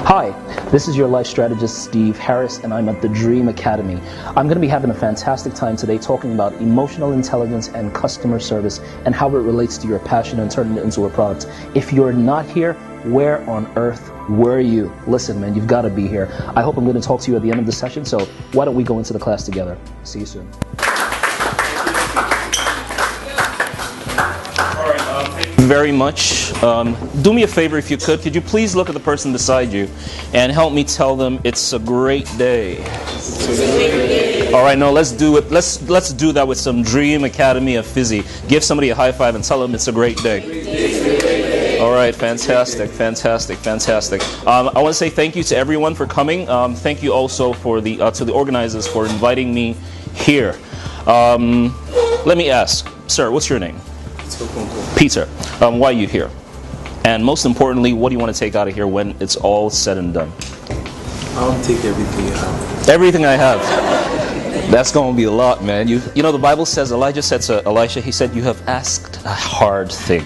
Hi, this is your life strategist, Steve Harris, and I'm at the Dream Academy. I'm going to be having a fantastic time today talking about emotional intelligence and customer service and how it relates to your passion and turning it into a product. If you're not here, where on earth were you? Listen, man, you've got to be here. I hope I'm going to talk to you at the end of the session, so why don't we go into the class together? See you soon. Very much. Do me a favor if you could you please look at the person beside you and help me tell them it's a great day. All right, no, let's do it. Let's do that with some Dream Academy of Fizzy. Give somebody a high five and tell them it's a great day. All right, fantastic. I want to say thank you to everyone for coming. Thank you also for to the organizers for inviting me here. Let me ask, sir, what's your name? Peter. Why are you here? And most importantly, what do you want to take out of here when it's all said and done? I'll take everything you have. Everything I have. That's going to be a lot, man. You know, the Bible says, Elijah said to Elisha, he said, you have asked a hard thing.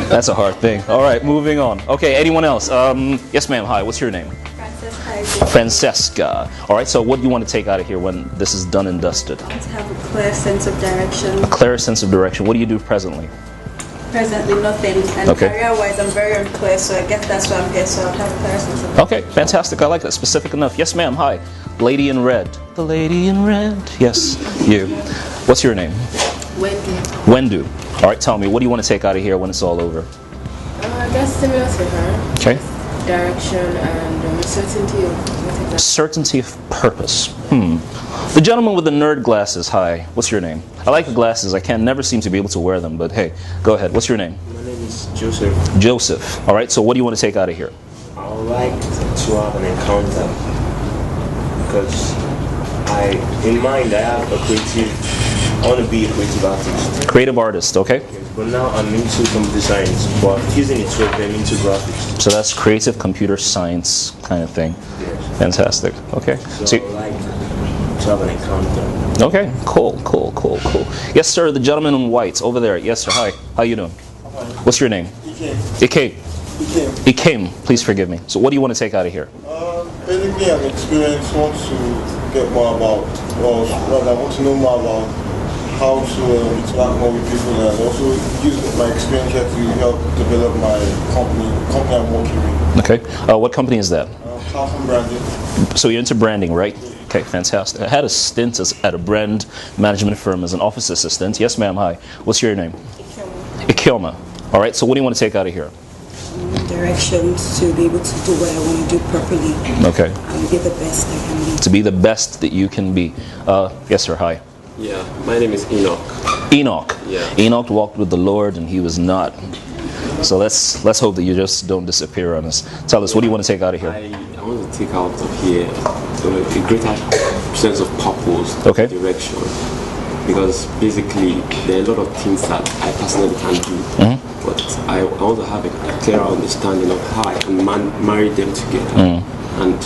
That's a hard thing. All right, moving on. Okay, anyone else? Yes, ma'am. Hi, what's your name? Francesca. All right, so what do you want to take out of here when this is done and dusted? I want to have a clear sense of direction. A clear sense of direction. What do you do presently? Presently, nothing. And okay. Career-wise, I'm very unclear, so I guess that's why I'm here, so I'll have a clear sense of direction. Okay, fantastic. I like that. Specific enough. Yes, ma'am. Hi. Lady in red. The lady in red. Yes, you. What's your name? Wendu. All right, tell me, what do you want to take out of here when it's all over? I guess similar to her. Okay. Direction and certainty of certainty of purpose. The gentleman with the nerd glasses. Hi. What's your name? I like the glasses. I can never seem to be able to wear them, but hey, go ahead. What's your name? My name is Joseph. Joseph. All right. So what do you want to take out of here? I would like to have an encounter because in mind I have a creative. I want to be a creative artist. Creative artist. Okay. But now I'm into computer science, but using it to then into graphics. So that's creative computer science kind of thing. Yes. Fantastic. Okay. So I would like to have an encounter. Okay. Cool. Yes, sir. The gentleman in white over there. Yes, sir. Hi. How you doing? What's your name? Ikem. Please forgive me. So what do you want to take out of here? Basically, I'm experienced. Want to get more about, I want to know more about how to interact more with people and also use my experience here to help develop my company I'm working with. Okay. What company is that? Platform branding. So you're into branding, right? Okay, fantastic. I had a stint at a brand management firm as an office assistant. Yes, ma'am. Hi. What's your name? Ikioma. All right. So what do you want to take out of here? Directions to be able to do what I want to do properly. Okay. And be the best I can be. To be the best that you can be. Yes, sir. Hi. Yeah, my name is Enoch. Enoch. Yeah. Enoch walked with the Lord and he was not. So let's hope that you just don't disappear on us. Tell us, what do you want to take out of here? I want to take out of here a greater sense of purpose, okay. Direction. Because basically there are a lot of things that I personally can do. But I want to have a clearer understanding of how I can marry them together and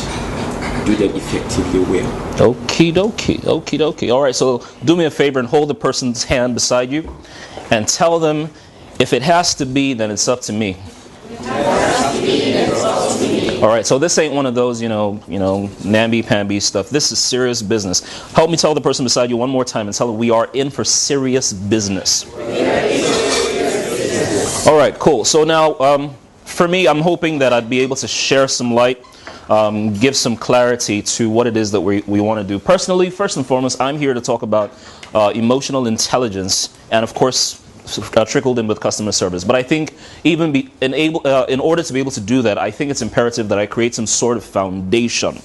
do them effectively well. Okie dokie. All right, so do me a favor and hold the person's hand beside you and tell them, if it has to be, then it's up to me. All right, so this ain't one of those, namby-pamby stuff. This is serious business. Help me tell the person beside you one more time and tell them we are in for serious business. All right, cool. So now, for me, I'm hoping that I'd be able to share some light, give some clarity to what it is that we want to do. Personally, first and foremost, I'm here to talk about emotional intelligence and, of course, trickled in with customer service. But I think even in order to be able to do that, I think it's imperative that I create some sort of foundation.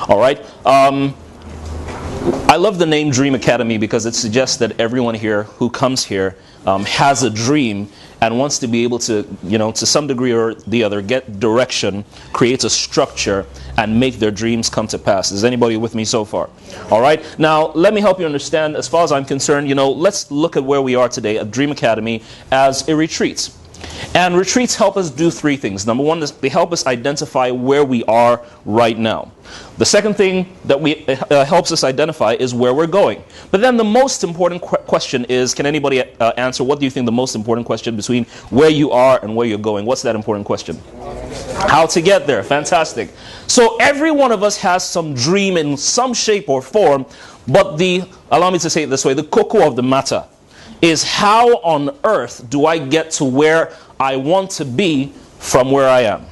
All right? I love the name Dream Academy because it suggests that everyone here who comes here has a dream and wants to be able to, to some degree or the other, get direction, create a structure, and make their dreams come to pass. Is anybody with me so far? All right. Now, let me help you understand. As far as I'm concerned, let's look at where we are today at Dream Academy as a retreat. And retreats help us do three things. Number one, they help us identify where we are right now. The second thing that helps us identify is where we're going. But then the most important question is, can anybody answer, what do you think the most important question between where you are and where you're going? What's that important question? How to get there. Fantastic. So every one of us has some dream in some shape or form, but allow me to say it this way, the cocoa of the matter is how on earth do I get to where I want to be from where I am?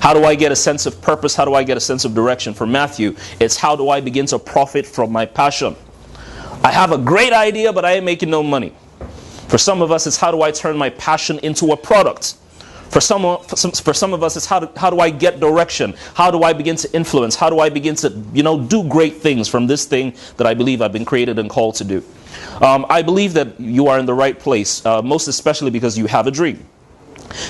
How do I get a sense of purpose? How do I get a sense of direction? For Matthew, it's how do I begin to profit from my passion? I have a great idea, but I ain't making no money. For some of us, it's how do I turn my passion into a product? For some of us, it's how do I get direction? How do I begin to influence? How do I begin to, do great things from this thing that I believe I've been created and called to do? I believe that you are in the right place, most especially because you have a dream.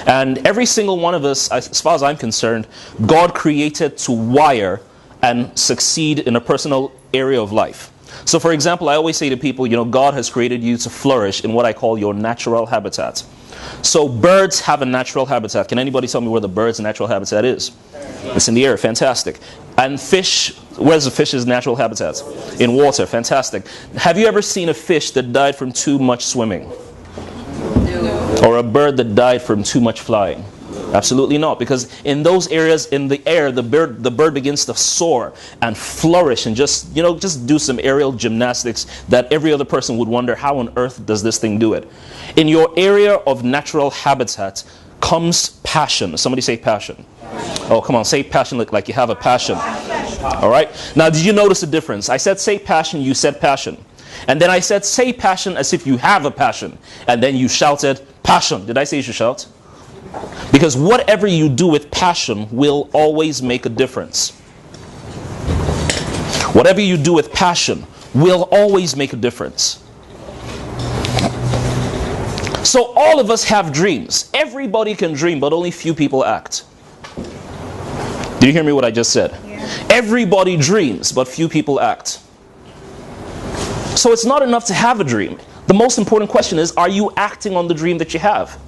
And every single one of us, as far as I'm concerned, God created to wire and succeed in a personal area of life. So for example, I always say to people, God has created you to flourish in what I call your natural habitat. So birds have a natural habitat. Can anybody tell me where the bird's natural habitat is? It's in the air. Fantastic. And fish, where's the fish's natural habitat? In water. Fantastic. Have you ever seen a fish that died from too much swimming? No. Or a bird that died from too much flying? Absolutely not, because in those areas in the air, the bird begins to soar and flourish and just do some aerial gymnastics that every other person would wonder, how on earth does this thing do it? In your area of natural habitat comes passion. Somebody say passion. Oh, come on, say passion like you have a passion. All right. Now, did you notice the difference? I said say passion, you said passion. And then I said say passion as if you have a passion. And then you shouted passion. Did I say you should shout? Because whatever you do with passion will always make a difference. Whatever you do with passion will always make a difference. So all of us have dreams. Everybody can dream, but only few people act. Did you hear me what I just said? Yeah. Everybody dreams, but few people act. So it's not enough to have a dream. The most important question is, are you acting on the dream that you have?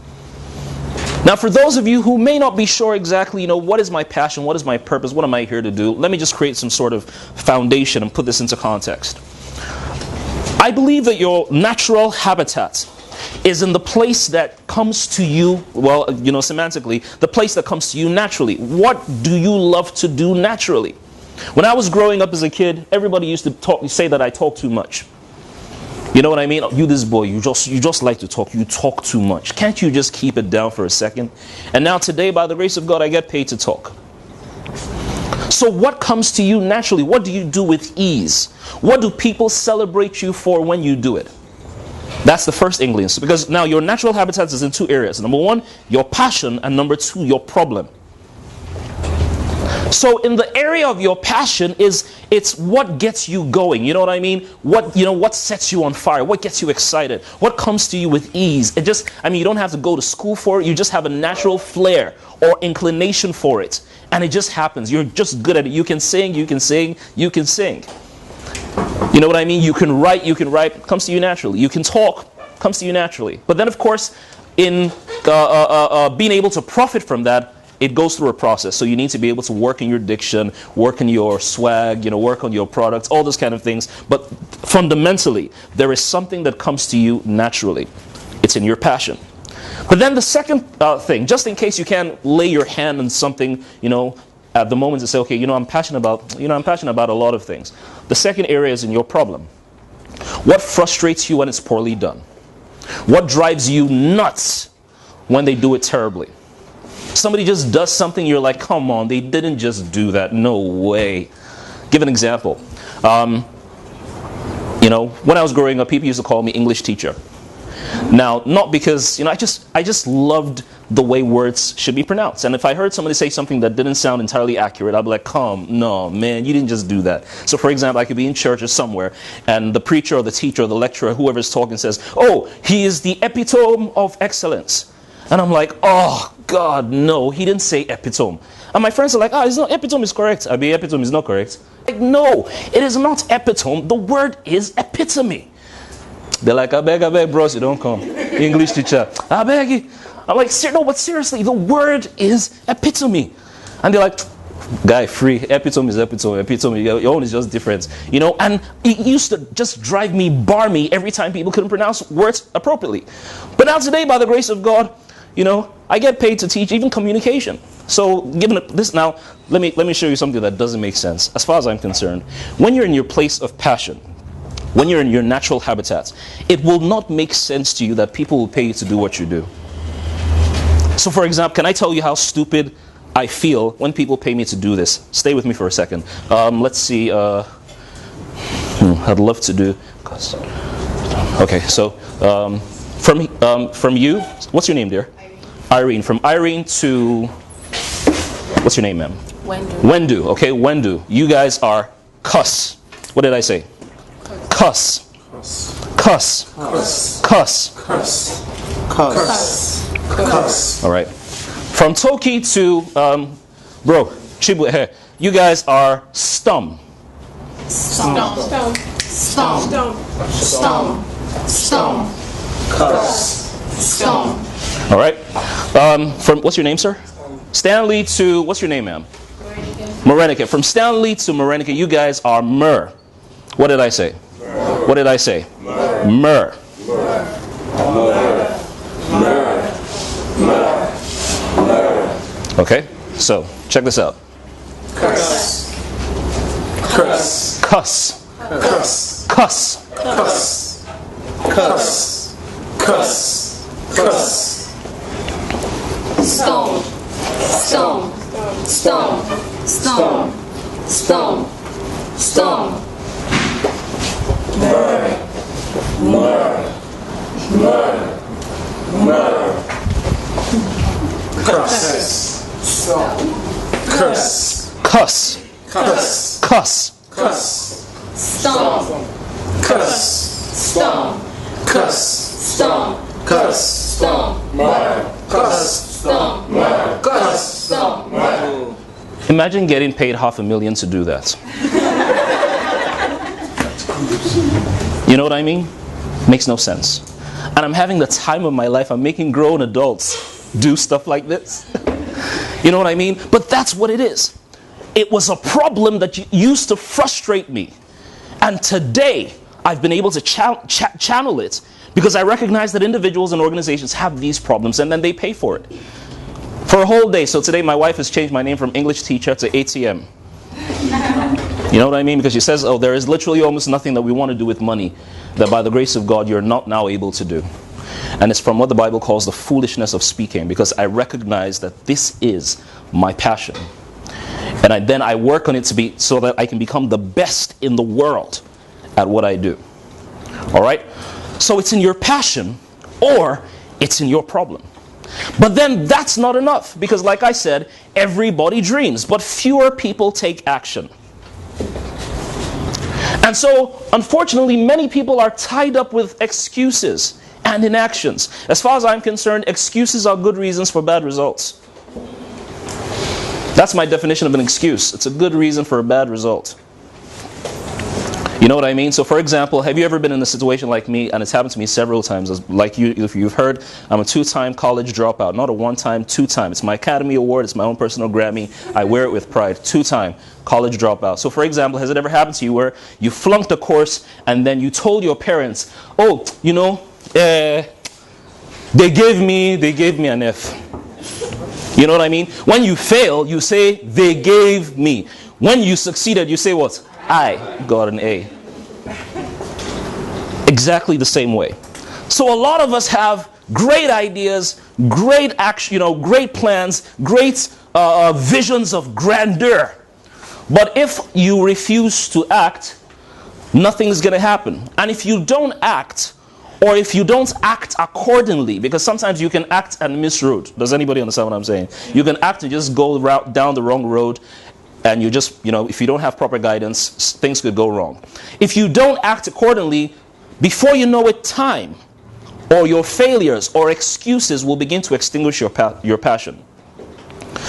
Now, for those of you who may not be sure exactly, what is my passion, what is my purpose, what am I here to do, let me just create some sort of foundation and put this into context. I believe that your natural habitat is in the place that comes to you, semantically, the place that comes to you naturally. What do you love to do naturally? When I was growing up as a kid, everybody used to say that I talk too much. You know what I mean? You this boy, you just like to talk. You talk too much. Can't you just keep it down for a second? And now today, by the grace of God, I get paid to talk. So what comes to you naturally? What do you do with ease? What do people celebrate you for when you do it? That's the first ingredients. Because now your natural habitat is in two areas. Number one, your passion, and number two, your problem. So in the area of your passion it's what gets you going. You know what I mean? What sets you on fire? What gets you excited? What comes to you with ease? You don't have to go to school for it. You just have a natural flair or inclination for it. And it just happens. You're just good at it. You can sing, you can sing, you can sing. You know what I mean? You can write, it comes to you naturally. You can talk, comes to you naturally. But then of course, in being able to profit from that, it goes through a process. So you need to be able to work in your diction, work in your swag, work on your products, all those kind of things. But fundamentally, there is something that comes to you naturally. It's in your passion. But then the second thing, just in case you can't lay your hand on something, at the moment to say, okay, I'm passionate about a lot of things. The second area is in your problem. What frustrates you when it's poorly done? What drives you nuts when they do it terribly? Somebody just does something, you're like, come on, they didn't just do that. No way. Give an example. When I was growing up, people used to call me English teacher. Now, not because, I just loved the way words should be pronounced. And if I heard somebody say something that didn't sound entirely accurate, I'd be like, no, man, you didn't just do that. So, for example, I could be in church or somewhere, and the preacher or the teacher or the lecturer, whoever's talking, says, oh, he is the epitome of excellence. And I'm like, oh, God, no, he didn't say epitome. And my friends are like, it's not, epitome is correct. Epitome is not correct. Like, no, it is not epitome. The word is epitome. They're like, I beg, bros, you don't come. English teacher, I beg you. I'm like, no, but seriously, the word is epitome. And they're like, guy, free. Epitome is epitome. Epitome, your own is just different. You know, and it used to just drive me, bar me, every time people couldn't pronounce words appropriately. But now today, by the grace of God, you know, I get paid to teach even communication. So given this now, let me show you something that doesn't make sense. As far as I'm concerned, when you're in your place of passion, when you're in your natural habitat, it will not make sense to you that people will pay you to do what you do. So for example, can I tell you how stupid I feel when people pay me to do this? Stay with me for a second. Let's see. I'd love to do. Okay, so from you, what's your name, dear? Irene. From Irene to, what's your name, ma'am? Wendu. Okay, Wendu. You guys are cuss. What did I say? Cuss. Cuss. Cuss. Cuss. Cuss. Cuss. Cuss. All right. From Toki to bro Chibu, you guys are stum. Stomp. Stomp. Stomp. Stomp. Stomp. Cuss. Stomp. All right. From what's your name, sir? Stanley to what's your name, ma'am? Morenica. From Stanley to Morenica, you guys are myrrh. What did I say? Myrrh. What did I say? Myrrh. Myrrh. Myrrh. Myrrh. Myrrh. Myrrh. Okay. So check this out. Cuss. Cuss. Cuss. Cuss. Cuss. Cuss. Cuss. Cuss. Cuss. Stomp. Stomp. Stomp. Stomp. Stomp. Stomp. Myrrh. Myrrh. Myrrh. Myrrh. Cuss. Cuss. Cuss. Cuss. Cuss. Cuss. Stomp. Cuss. Stomp. Cuss. Stomp. Cuss. Stomp. Myrrh. Cuss. Stomp. Myrrh. Cuss. Stomp. Myrrh. Imagine getting paid $500,000 to do that. You know what I mean? Makes no sense. And I'm having the time of my life. I'm making grown adults do stuff like this. You know what I mean? But that's what it is. It was a problem that used to frustrate me. And today, I've been able to channel it because I recognize that individuals and organizations have these problems and then they pay for it. For a whole day. So today my wife has changed my name from English teacher to ATM. You know what I mean? Because she says, oh, there is literally almost nothing that we want to do with money that by the grace of God you're not now able to do. And it's from what the Bible calls the foolishness of speaking, because I recognize that this is my passion. And then I work on it to be so that I can become the best in the world at what I do. All right? So it's in your passion or it's in your problem. But then that's not enough, because like I said, everybody dreams, but fewer people take action. And so, unfortunately, many people are tied up with excuses and inactions. As far as I'm concerned, excuses are good reasons for bad results. That's my definition of an excuse. It's a good reason for a bad result. You know what I mean? So for example, have you ever been in a situation like me, and it's happened to me several times, like you, if you've heard, I'm a 2-time college dropout. Not a 1-time, 2-time. It's my Academy Award, it's my own personal Grammy. I wear it with pride. 2-time college dropout. So for example, has it ever happened to you where you flunked a course and then you told your parents, oh, you know, they gave me an F. You know what I mean? When you fail, you say, they gave me. When you succeeded, you say what? I got an A. Exactly the same way. So a lot of us have great ideas, great action, great plans, great visions of grandeur. But if you refuse to act, nothing's going to happen. And if you don't act, or if you don't act accordingly, because sometimes you can act and miss road. Does anybody understand what I'm saying? You can act and just go down the wrong road. And you just, if you don't have proper guidance, things could go wrong. If you don't act accordingly, before you know it, time or your failures or excuses will begin to extinguish your passion.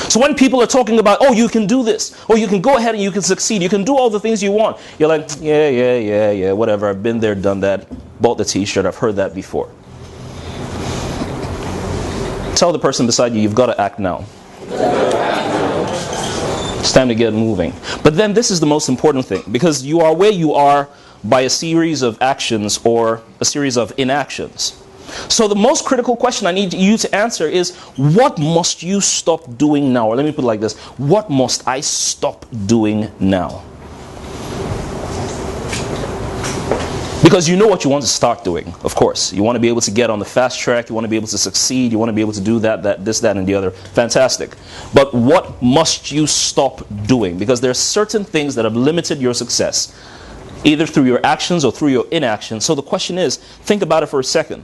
So when people are talking about, oh, you can do this, or you can go ahead and you can succeed, you can do all the things you want, you're like, yeah, whatever, I've been there, done that, bought the t-shirt, I've heard that before. Tell the person beside you, you've got to act now. It's time to get moving. But then this is the most important thing, because you are where you are by a series of actions or a series of inactions. So the most critical question I need you to answer is, what must you stop doing now? Or let me put it like this: what must I stop doing now? Because you know what you want to start doing, of course. You want to be able to get on the fast track. You want to be able to succeed. You want to be able to do this, that, and the other. Fantastic. But what must you stop doing? Because there are certain things that have limited your success, either through your actions or through your inaction. So the question is, think about it for a second.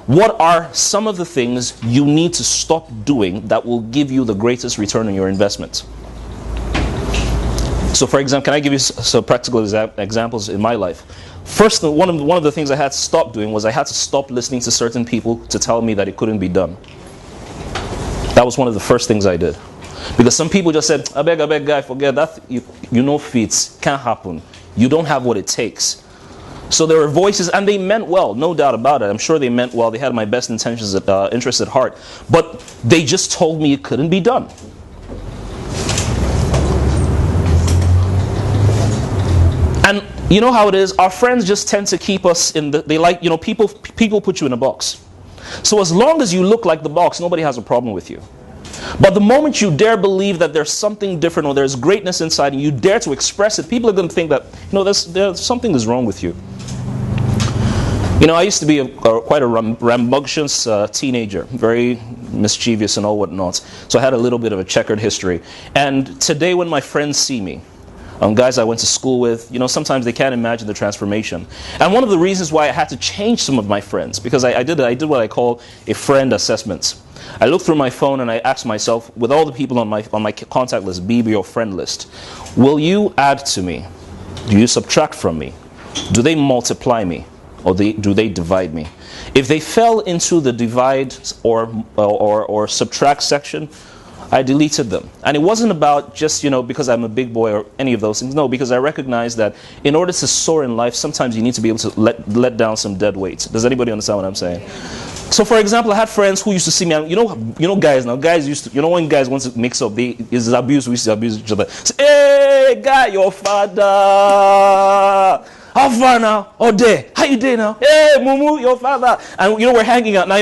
What are some of the things you need to stop doing that will give you the greatest return on your investment? So for example, can I give you some practical examples in my life? First, one of the things I had to stop doing was I had to stop listening to certain people to tell me that it couldn't be done. That was one of the first things I did. Because some people just said, I beg, guy, forget that. You know fits, can't happen. You don't have what it takes. So there were voices, and they meant well, no doubt about it. I'm sure they meant well. They had my best intentions, interests at heart. But they just told me it couldn't be done. And you know how it is, our friends just tend to keep us in people put you in a box. So as long as you look like the box, nobody has a problem with you. But the moment you dare believe that there's something different or there's greatness inside and you dare to express it, people are going to think that, there's something is wrong with you. I used to be quite a rambunctious teenager, very mischievous and all whatnot. So I had a little bit of a checkered history. And today when my friends see me, guys I went to school with, sometimes they can't imagine the transformation. And one of the reasons why I had to change some of my friends, because I did what I call a friend assessment. I looked through my phone and I asked myself, with all the people on my contact list, be your friend list, will you add to me? Do you subtract from me? Do they multiply me? Or do they divide me? If they fell into the divide or subtract section, I deleted them. And it wasn't about just, because I'm a big boy or any of those things. No, because I recognize that in order to soar in life, sometimes you need to be able to let down some dead weight. Does anybody understand what I'm saying? So, for example, I had friends who used to see me, and guys now. Guys used to, when guys want to mix up, is abuse. We used to abuse each other. Say, hey, guy, your father. How far now? Oh, there. How you doing now? Hey, Mumu, your father. And we're hanging out. Now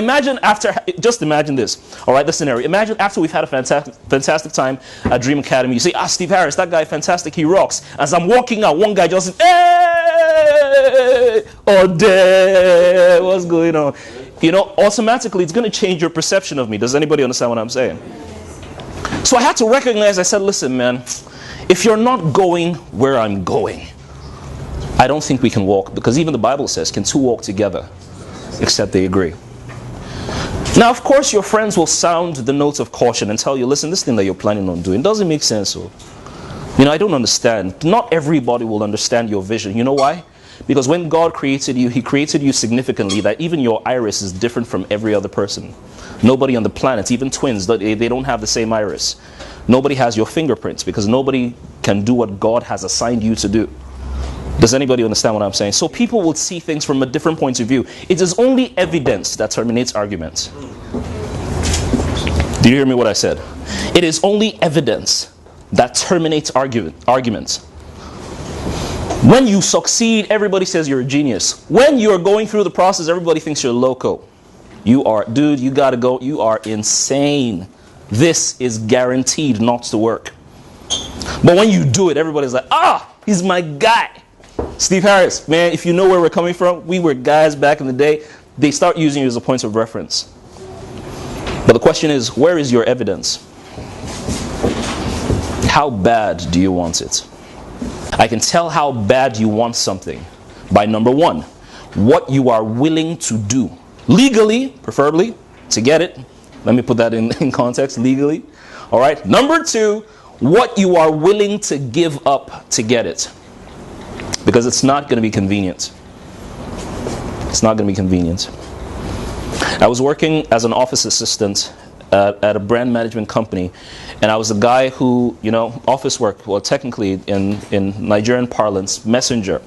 just imagine this. All right, the scenario. Imagine after we've had a fantastic time at Dream Academy. You say, Steve Harris, that guy, fantastic, he rocks. As I'm walking out, one guy just says, hey, oh, there. What's going on? Automatically it's going to change your perception of me. Does anybody understand what I'm saying? So I had to recognize, I said, listen, man, if you're not going where I'm going, I don't think we can walk, because even the Bible says, can two walk together except they agree? Now, of course, your friends will sound the notes of caution and tell you, listen, this thing that you're planning on doing doesn't make sense. So, I don't understand. Not everybody will understand your vision. You know why? Because when God created you, He created you significantly that even your iris is different from every other person. Nobody on the planet, even twins, they don't have the same iris. Nobody has your fingerprints, because nobody can do what God has assigned you to do. Does anybody understand what I'm saying? So people will see things from a different point of view. It is only evidence that terminates argument. Do you hear me what I said? It is only evidence that terminates argument. When you succeed, everybody says you're a genius. When you're going through the process, everybody thinks you're loco. You gotta go. You are insane. This is guaranteed not to work. But when you do it, everybody's like, he's my guy. Steve Harris, man, if you know where we're coming from, we were guys back in the day. They start using you as a point of reference. But the question is, where is your evidence? How bad do you want it? I can tell how bad you want something by, number one, what you are willing to do. Legally, preferably, to get it. Let me put that in context, legally. All right. Number two, what you are willing to give up to get it. Because it's not going to be convenient. It's not going to be convenient. I was working as an office assistant at a brand management company, and I was a guy who, office work, well, technically in Nigerian parlance, messenger.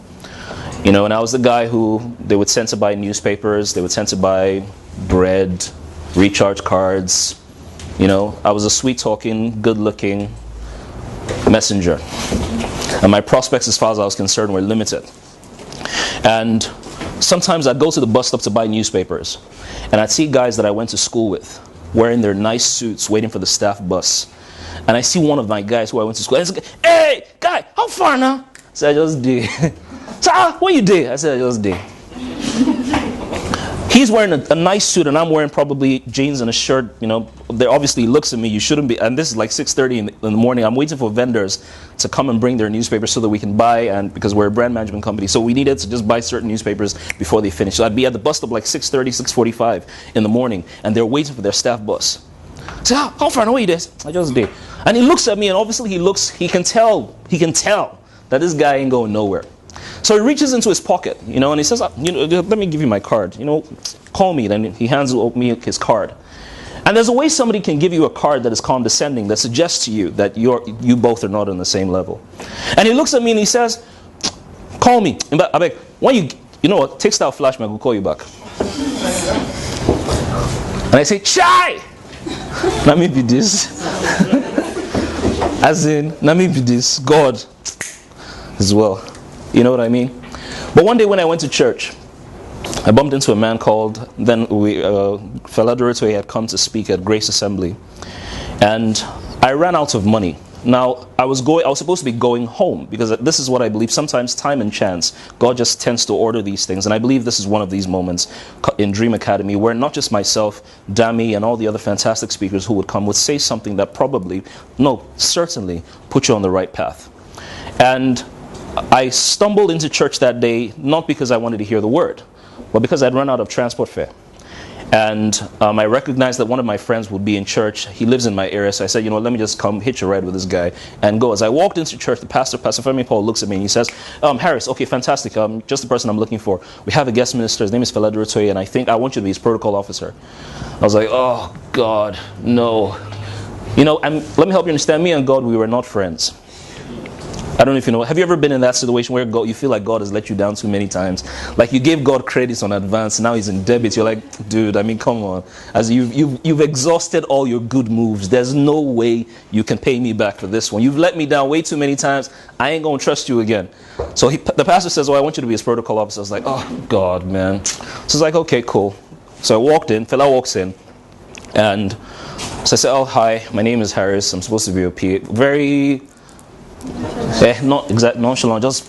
And I was the guy who they would send to buy newspapers, they would send to buy bread, recharge cards. You know, I was a sweet-talking, good-looking messenger. And my prospects, as far as I was concerned, were limited. And sometimes I'd go to the bus stop to buy newspapers. And I'd see guys that I went to school with wearing their nice suits, waiting for the staff bus. And I see one of my guys who I went to school with. And he's like, hey, guy, how far now? I said, I just did. So, what you did? I said, I just did. He's wearing a nice suit and I'm wearing probably jeans and a shirt. You know, they obviously looks at me, you shouldn't be. And this is like 6:30 in the morning. I'm waiting for vendors to come and bring their newspapers so that we can buy, and because we're a brand management company, so we needed to just buy certain newspapers before they finish. So I'd be at the bus stop like 6:30, 6:45 in the morning, and they're waiting for their staff bus. I say, how far away this? I just did. And he looks at me, and obviously he can tell that this guy ain't going nowhere. So he reaches into his pocket, you know, and he says, you know, let me give you my card. You know, call me. Then he hands me his card. And there's a way somebody can give you a card that is condescending, that suggests to you that you both are not on the same level. And he looks at me and he says, call me. I beg, when you know what, text out flash, man, we'll call you back. And I say, Chai! Let me be this. As in, let me be this. God as well. You know what I mean? But one day when I went to church, I bumped into a man called, Fela Dorito had come to speak at Grace Assembly. And I ran out of money. Now, I was supposed to be going home, because this is what I believe. Sometimes time and chance, God just tends to order these things. And I believe this is one of these moments in Dream Academy where not just myself, Dami, and all the other fantastic speakers who would come would say something that certainly put you on the right path. And I stumbled into church that day, not because I wanted to hear the word, but because I'd run out of transport fare. And I recognized that one of my friends would be in church. He lives in my area, so I said, you know, let me just come hitch a ride with this guy and go. As I walked into church, the Pastor Femi Paul, looks at me and he says, Harris, okay, fantastic. Just the person I'm looking for. We have a guest minister. His name is Fela Dorito, and I think I want you to be his protocol officer. I was like, oh, God, no. You know, let me help you understand. Me and God, we were not friends. I don't know if you know. Have you ever been in that situation where you feel like God has let you down too many times? Like you gave God credits on advance, now He's in debit. You're like, dude, I mean, come on. As you've exhausted all your good moves. There's no way you can pay me back for this one. You've let me down way too many times. I ain't gonna trust you again. So the pastor says, I want you to be his protocol officer. I was like, oh God, man. So it's like, okay, cool. So I walked in. Fela walks in, and so I said, oh hi, my name is Harris. I'm supposed to be a PA. Very not exact nonchalant, just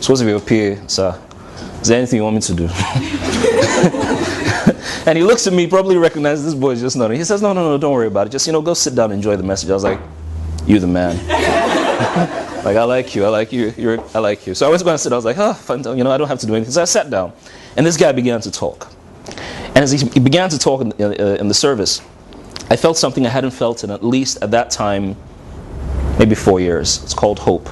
supposed to be a PA, sir. Is there anything you want me to do? And he looks at me, probably recognizes this boy is just nodding. He says, no, don't worry about it. Just, go sit down and enjoy the message. I was like, you the man. Like, I like you. I like you. So I was going to sit. I was like, fun, I don't have to do anything. So I sat down, and this guy began to talk. And as he began to talk in the service, I felt something I hadn't felt in at least at that time, maybe 4 years. It's called hope.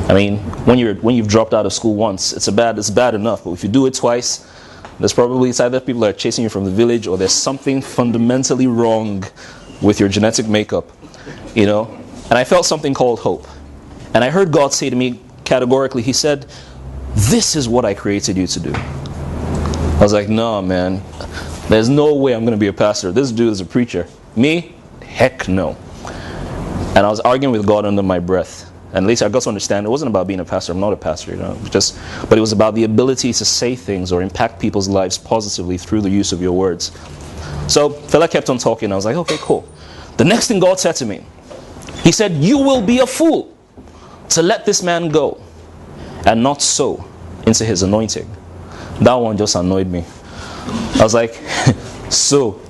I mean, when you've dropped out of school once, it's bad enough. But if you do it twice, it's either people are chasing you from the village, or there's something fundamentally wrong with your genetic makeup, And I felt something called hope. And I heard God say to me categorically, He said, "This is what I created you to do." I was like, no, man. There's no way I'm going to be a pastor. This dude is a preacher. Me? Heck no. And I was arguing with God under my breath. And later I got to understand it wasn't about being a pastor. I'm not a pastor, but it was about the ability to say things or impact people's lives positively through the use of your words. So fella kept on talking. I was like, okay, cool. The next thing God said to me, He said, "You will be a fool to let this man go and not sow into his anointing." That one just annoyed me. I was like, so,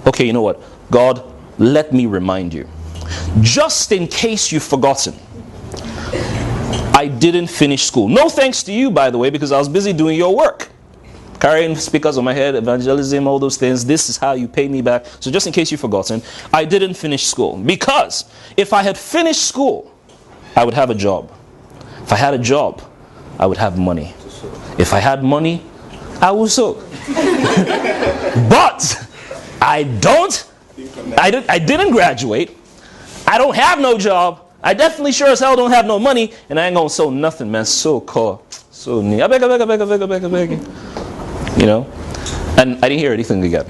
okay, you know what? God, let me remind you. Just in case you've forgotten, I didn't finish school. No thanks to you, by the way, because I was busy doing your work. Carrying speakers on my head, evangelism, all those things. This is how you pay me back. So just in case you've forgotten, I didn't finish school. Because if I had finished school, I would have a job. If I had a job, I would have money. If I had money, I would sow. But I didn't graduate. I don't have no job. I definitely sure as hell don't have no money. And I ain't gonna sow nothing, man. So cool. So neat. I beg. And And I didn't hear anything again.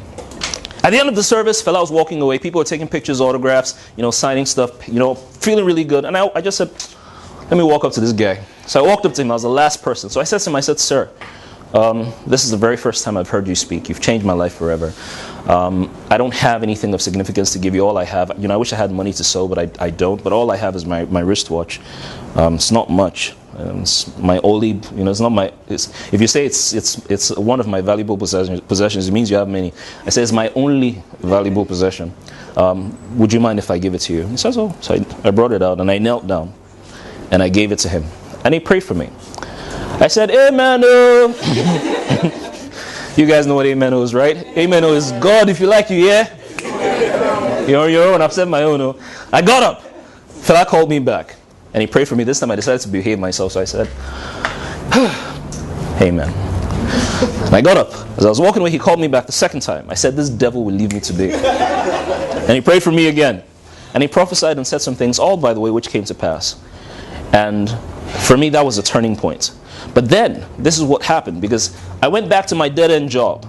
At the end of the service, fella was walking away. People were taking pictures, autographs, signing stuff, feeling really good. And I just said, let me walk up to this guy. So I walked up to him. I was the last person. So I said to him, I said, sir, this is the very first time I've heard you speak. You've changed my life forever. I don't have anything of significance to give you. All I have, I wish I had money to sew, but I don't. But all I have is my wristwatch. It's not much. It's my only, it's not my. If you say it's one of my valuable possessions, it means you have many. I say it's my only valuable possession. Would you mind if I give it to you? He says, oh. So I brought it out and I knelt down and I gave it to him, and he prayed for me. I said, Amen. You guys know what Amen is, right? Amen is God if you like you, yeah? You're on your own. I've said my own. I got up. Fella called me back. And he prayed for me. This time I decided to behave myself. So I said, Amen. And I got up. As I was walking away, he called me back the second time. I said, this devil will leave me today. And he prayed for me again. And he prophesied and said some things, all by the way, which came to pass. And for me, that was a turning point. But then, this is what happened, because I went back to my dead-end job.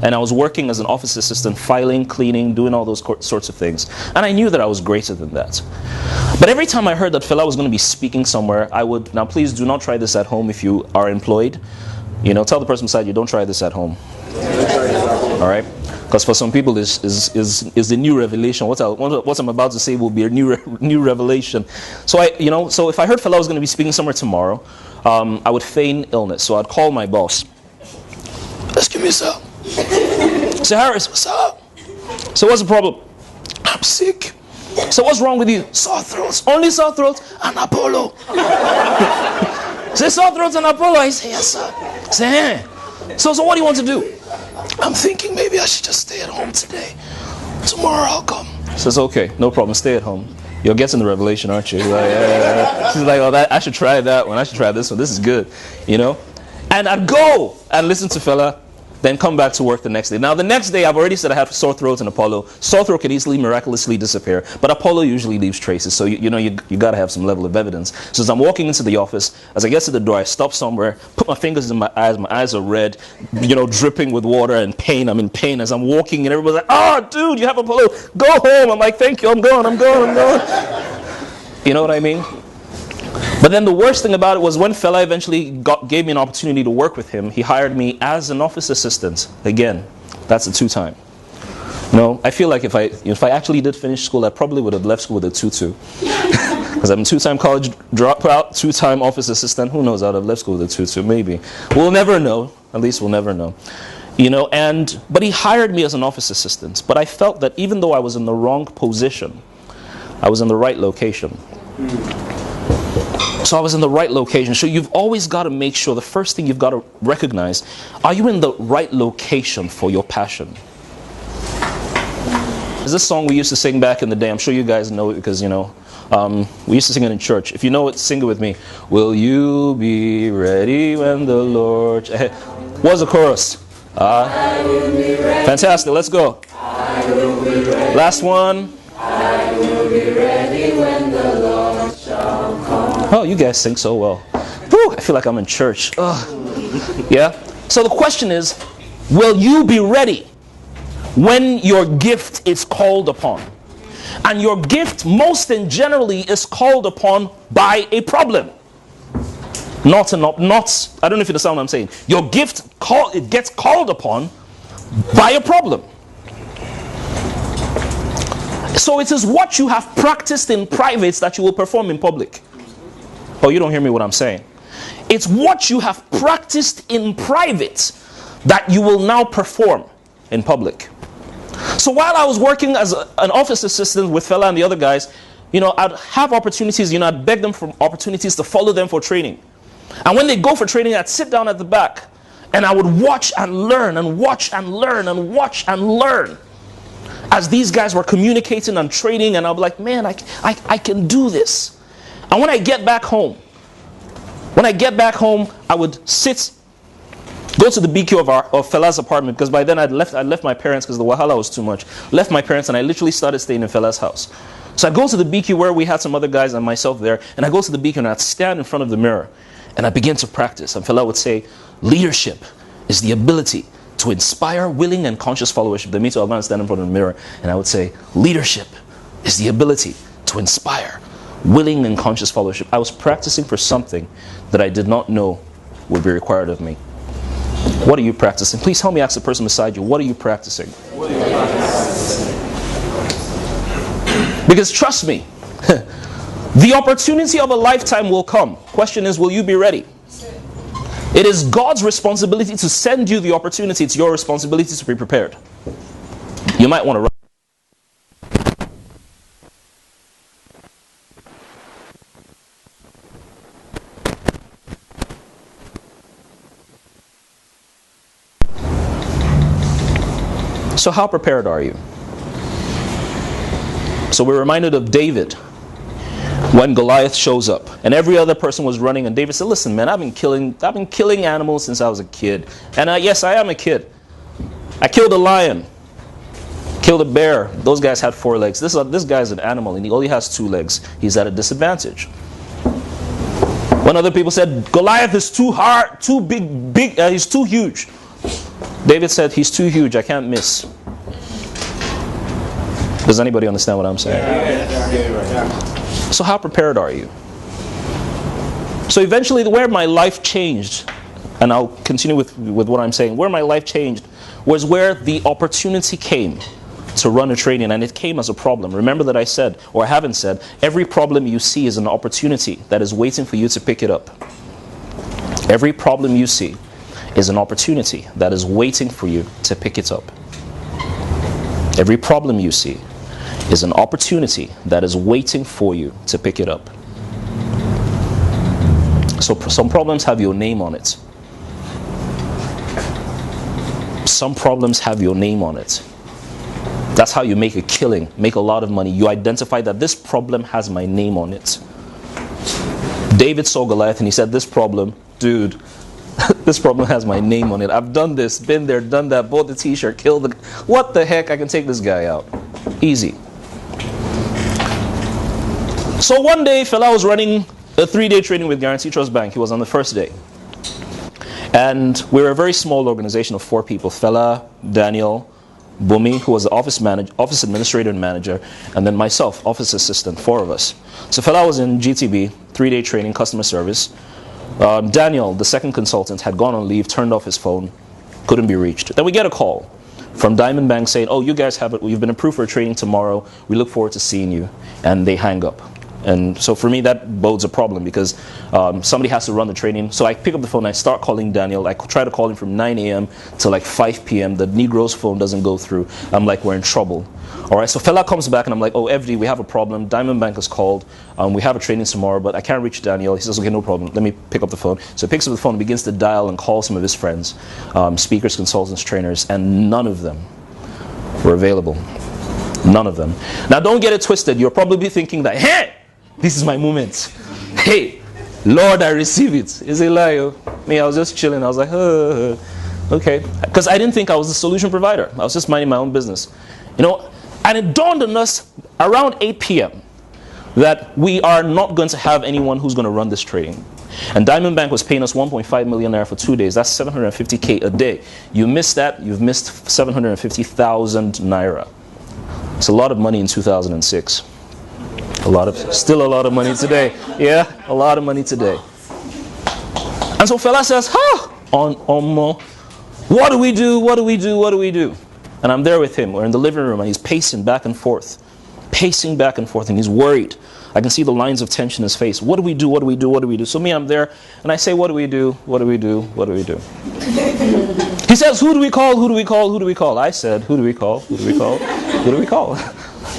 And I was working as an office assistant, filing, cleaning, doing all those sorts of things. And I knew that I was greater than that. But every time I heard that fella was going to be speaking somewhere, I would, now please do not try this at home if you are employed. Tell the person beside you, don't try this at home. All right? Because for some people, this is the new revelation. What I'm about to say will be a new revelation. So so if I heard fella was going to be speaking somewhere tomorrow, I would feign illness. So I'd call my boss. Excuse me, sir. Say, Harris, what's up? So what's the problem? I'm sick. So what's wrong with you? Sore throats. Only sore throats and Apollo. Say sore throats and Apollo. I say, yes, sir. Say, So what do you want to do? I'm thinking maybe I should just stay at home today. Tomorrow I'll come. Says, okay, no problem. Stay at home. You're getting the revelation, aren't you? She's like, oh, I should try that one. I should try this one. This is good, And I'd go and listen to fella, then come back to work the next day. Now, the next day, I've already said I have sore throat and Apollo. Sore throat can easily, miraculously disappear, but Apollo usually leaves traces. So, you got to have some level of evidence. So as I'm walking into the office, as I get to the door, I stop somewhere, put my fingers in my eyes are red, dripping with water and pain. I'm in pain as I'm walking, and everybody's like, oh, dude, you have Apollo. Go home. I'm like, thank you, I'm going. You know what I mean? But then the worst thing about it was when fella eventually gave me an opportunity to work with him, he hired me as an office assistant. Again, that's a 2-time. I feel like if I actually did finish school, I probably would have left school with a 2-2. Because I'm a 2-time college dropout, 2-time office assistant. Who knows? I'd have left school with a 2-2, maybe. We'll never know. At least we'll never know. But he hired me as an office assistant. But I felt that even though I was in the wrong position, I was in the right location. So I was in the right location. So you've always got to make sure, the first thing you've got to recognize, are you in the right location for your passion? There's this song we used to sing back in the day. I'm sure you guys know it because, we used to sing it in church. If you know it, sing it with me. Will you be ready when the Lord... What's the chorus? I will be ready. Fantastic. Let's go. I will be ready. Last one. I will be ready when the Lord shall come. Oh, you guys sing so well. Whew, I feel like I'm in church. Ugh. Yeah? So the question is, will you be ready when your gift is called upon? And your gift most and generally is called upon by a problem. Not, I don't know if you understand what I'm saying. Your gift, it gets called upon by a problem. So it is what you have practiced in private that you will perform in public. Oh, you don't hear me what I'm saying. It's what you have practiced in private that you will now perform in public. So while I was working as an office assistant with fella and the other guys, I'd have opportunities, I'd beg them for opportunities to follow them for training. And when they go for training, I'd sit down at the back and I would watch and learn and watch and learn and watch and learn as these guys were communicating and training, and I'll be like, man, I can do this. And when I get back home, I would go to the BQ of fella's apartment, because by then I'd left my parents because the wahala was too much. Left my parents and I literally started staying in fella's house. So I'd go to the BQ where we had some other guys and myself there, and I'd go to the BQ and I'd stand in front of the mirror and I begin to practice. And fella would say, leadership is the ability to inspire willing and conscious followership. They mean to, I'm going to stand in front of the mirror and I would say, leadership is the ability to inspire willing and conscious followership. I was practicing for something that I did not know would be required of me. What are you practicing? Please help me ask the person beside you, what are you practicing? What are you practicing? Because trust me, the opportunity of a lifetime will come. Question is, will you be ready? It is God's responsibility to send you the opportunity. It's your responsibility to be prepared. You might want to run. So how prepared are you? So we're reminded of David when Goliath shows up and every other person was running, and David said, listen man, I've been killing animals since I was a kid. And yes, I am a kid. I killed a lion, killed a bear. Those guys had 4 legs. This guy's an animal and he only has 2 legs. He's at a disadvantage. When other people said Goliath is too hard, too big, he's too huge, David said, he's too huge, I can't miss. Does anybody understand what I'm saying? So how prepared are you? So eventually where my life changed, and I'll continue with what I'm saying, where my life changed was where the opportunity came to run a training, and it came as a problem. Remember that I said, or I haven't said, every problem you see is an opportunity that is waiting for you to pick it up. Every problem you see is an opportunity that is waiting for you to pick it up. Every problem you see is an opportunity that is waiting for you to pick it up. So some problems have your name on it. Some problems have your name on it. That's how you make a killing, make a lot of money. You identify that this problem has my name on it. David saw Goliath and he said, this problem, dude, this problem has my name on it. I've done this, been there, done that, bought the t-shirt, killed the... What the heck? I can take this guy out. Easy. So one day, fella was running a 3-day training with Guarantee Trust Bank. He was on the first day. And we were a very small organization of 4 people. Fella, Daniel, Bumi, who was the office administrator and manager, and then myself, office assistant, 4 of us. So fella was in GTB, 3-day training, customer service. Daniel, the second consultant, had gone on leave, turned off his phone, couldn't be reached. Then we get a call from Diamond Bank saying, oh, you guys you've been approved for training tomorrow. We look forward to seeing you. And they hang up. And so for me, that bodes a problem because somebody has to run the training. So I pick up the phone, I start calling Daniel. I try to call him from 9 a.m. to like 5 p.m. The Negro's phone doesn't go through. I'm like, we're in trouble. All right, so fella comes back and I'm like, oh, FD, we have a problem. Diamond Bank has called. We have a training tomorrow, but I can't reach Daniel. He says, okay, no problem. Let me pick up the phone. So he picks up the phone, begins to dial and call some of his friends, speakers, consultants, trainers, and none of them were available. None of them. Now, don't get it twisted. You're probably thinking that, hey, this is my moment. Hey, Lord, I receive it. Is it lie? Me, I was just chilling. I was like, okay. Because I didn't think I was the solution provider. I was just minding my own business. You know, and it dawned on us around 8 p.m. that we are not going to have anyone who's going to run this training. And Diamond Bank was paying us 1.5 million naira for 2 days. That's 750K a day. You missed that, you've missed 750,000 naira. It's a lot of money in 2006. Still a lot of money today. Yeah, a lot of money today. And so fella says, what do we do? What do we do? What do we do? And I'm there with him. We're in the living room and he's pacing back and forth, and he's worried. I can see the lines of tension in his face. What do we do? What do we do? What do we do? So me, I'm there and I say, what do we do? What do we do? What do we do? He says, who do we call? Who do we call? Who do we call? I said, who do we call? Who do we call? Who do we call?